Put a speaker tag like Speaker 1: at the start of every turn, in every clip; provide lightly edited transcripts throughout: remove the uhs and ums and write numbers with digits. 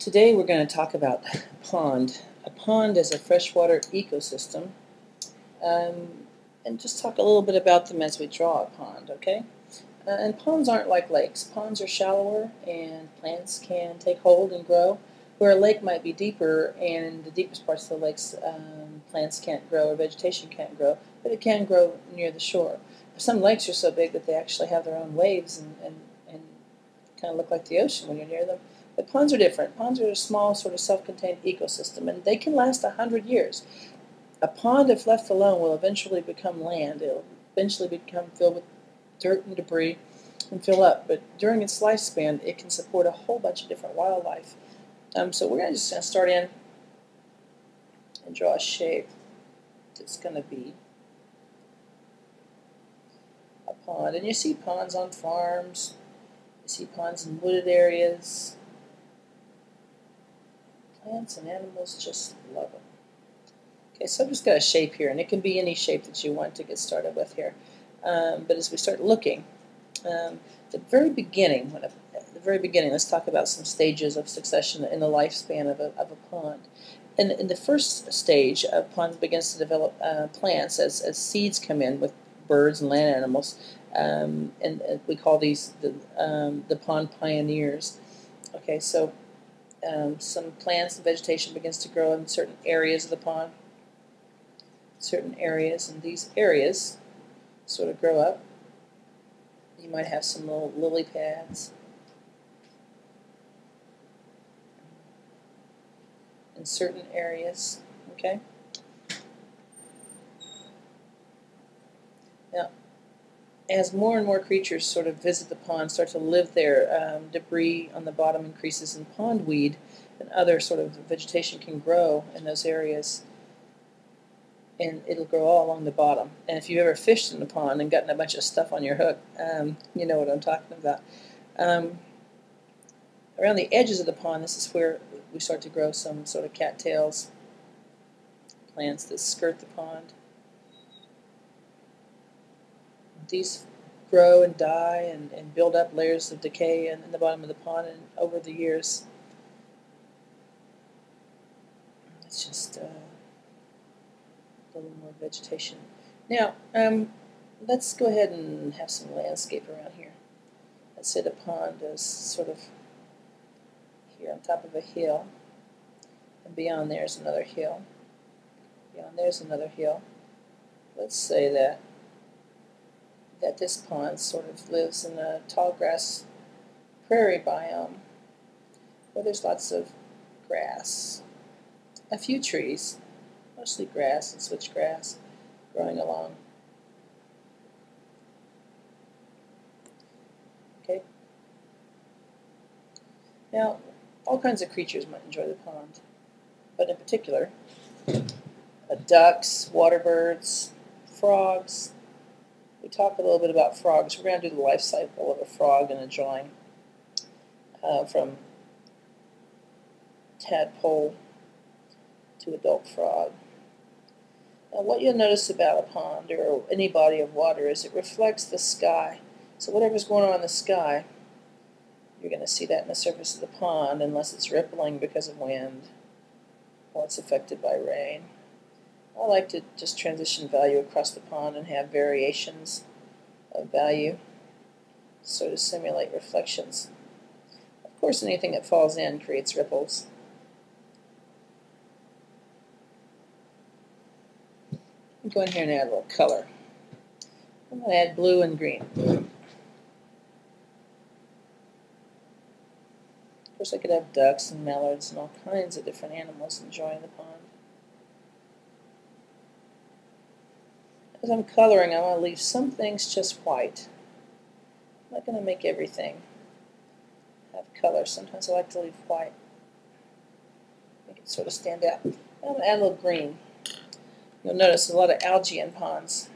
Speaker 1: Today we're going to talk about a pond. A pond is a freshwater ecosystem, and just talk a little bit about them as we draw a pond, okay? And ponds aren't like lakes. Ponds are shallower and plants can take hold and grow, where a lake might be deeper and in the deepest parts of the lakes plants can't grow or vegetation can't grow, but it can grow near the shore. Some lakes are so big that they actually have their own waves and kind of look like the ocean when you're near them. But ponds are different. Ponds are a small, sort of self-contained ecosystem, and they can last 100 years. A pond, if left alone, will eventually become land. It'll eventually become filled with dirt and debris and fill up. But during its lifespan, it can support a whole bunch of different wildlife. So we're just going to start in and draw a shape that's going to be a pond. And you see ponds on farms. You see ponds in wooded areas. Plants and animals just love them. Okay, so I've just got a shape here, and it can be any shape that you want to get started with here. But as we start looking, the very beginning, let's talk about some stages of succession in the lifespan of a pond. And in the first stage, a pond begins to develop plants as seeds come in with birds and land animals, and we call these the pond pioneers. Okay, so some plants and vegetation begins to grow in certain areas of the pond, and these areas sort of grow up. You might have some little lily pads in certain areas, okay? Now, as more and more creatures sort of visit the pond, start to live there, debris on the bottom increases, and pondweed and other sort of vegetation can grow in those areas, and it'll grow all along the bottom. And if you've ever fished in a pond and gotten a bunch of stuff on your hook, you know what I'm talking about. Around the edges of the pond, this is where we start to grow some sort of cattails, plants that skirt the pond. These grow and die and build up layers of decay in the bottom of the pond, and over the years, it's just a little more vegetation. Now, let's go ahead and have some landscape around here. Let's say the pond is sort of here on top of a hill, and beyond there is another hill. Beyond there is another hill. Let's say that this pond sort of lives in a tall grass prairie biome where there's lots of grass, a few trees, mostly grass and switchgrass growing along. Okay. Now, all kinds of creatures might enjoy the pond, but in particular, ducks, water birds, frogs. We talk a little bit about frogs. We're going to do the life cycle of a frog in a drawing, from tadpole to adult frog. Now, what you'll notice about a pond or any body of water is it reflects the sky. So whatever's going on in the sky, you're going to see that in the surface of the pond, unless it's rippling because of wind or it's affected by rain. I like to just transition value across the pond and have variations of value, so to simulate reflections. Of course, anything that falls in creates ripples. I'm going here and add a little color. I'm going to add blue and green. Of course, I could have ducks and mallards and all kinds of different animals enjoying the pond. As I'm coloring, I want to leave some things just white. I'm not going to make everything have color. Sometimes I like to leave white, make it sort of stand out. I'm going to add a little green. You'll notice a lot of algae in ponds.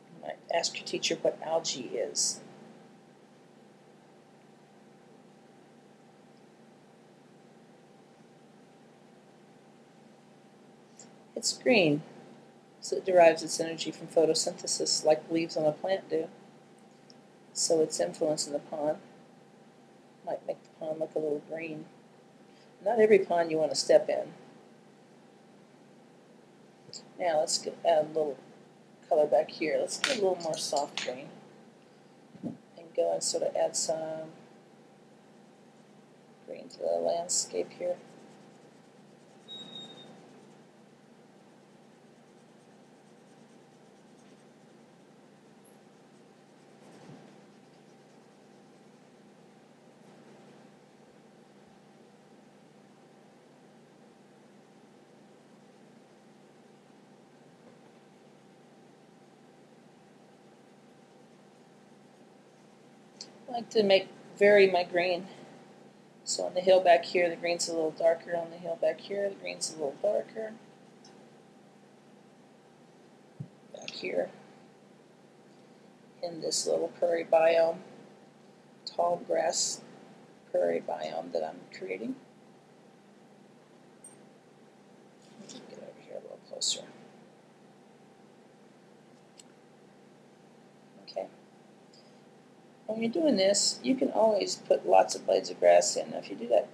Speaker 1: You might ask your teacher what algae is. It's green, so it derives its energy from photosynthesis like leaves on a plant do. So its influence in the pond Might make the pond look a little green. Not every pond you want to step in. Now let's add a little color back here. Let's get a little more soft green and go and sort of add some green to the landscape here. I like to vary my green. So on the hill back here, the green's a little darker. On the hill back here, the green's a little darker. Back here, in this little prairie biome, tall grass prairie biome that I'm creating. Let's get over here a little closer. Okay. When you're doing this, you can always put lots of blades of grass in. Now, if you do that,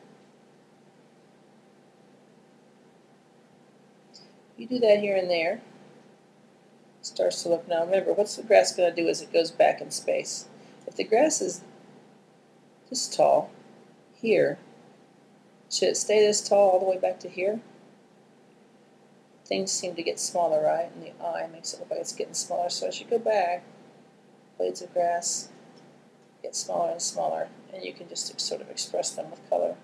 Speaker 1: here and there, it starts to look. Now, remember, what's the grass going to do as it goes back in space? If the grass is this tall here, should it stay this tall all the way back to here? Things seem to get smaller, right? And the eye makes it look like it's getting smaller. So as you go back, blades of grass get smaller and smaller, and you can just sort of express them with color.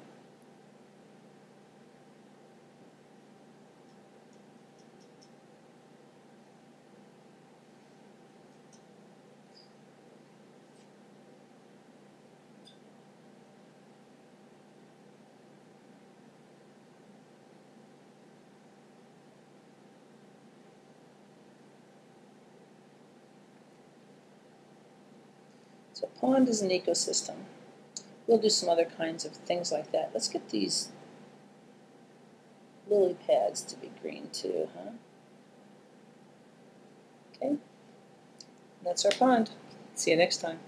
Speaker 1: So a pond is an ecosystem. We'll do some other kinds of things like that. Let's get these lily pads to be green too, huh? Okay, that's our pond. See you next time.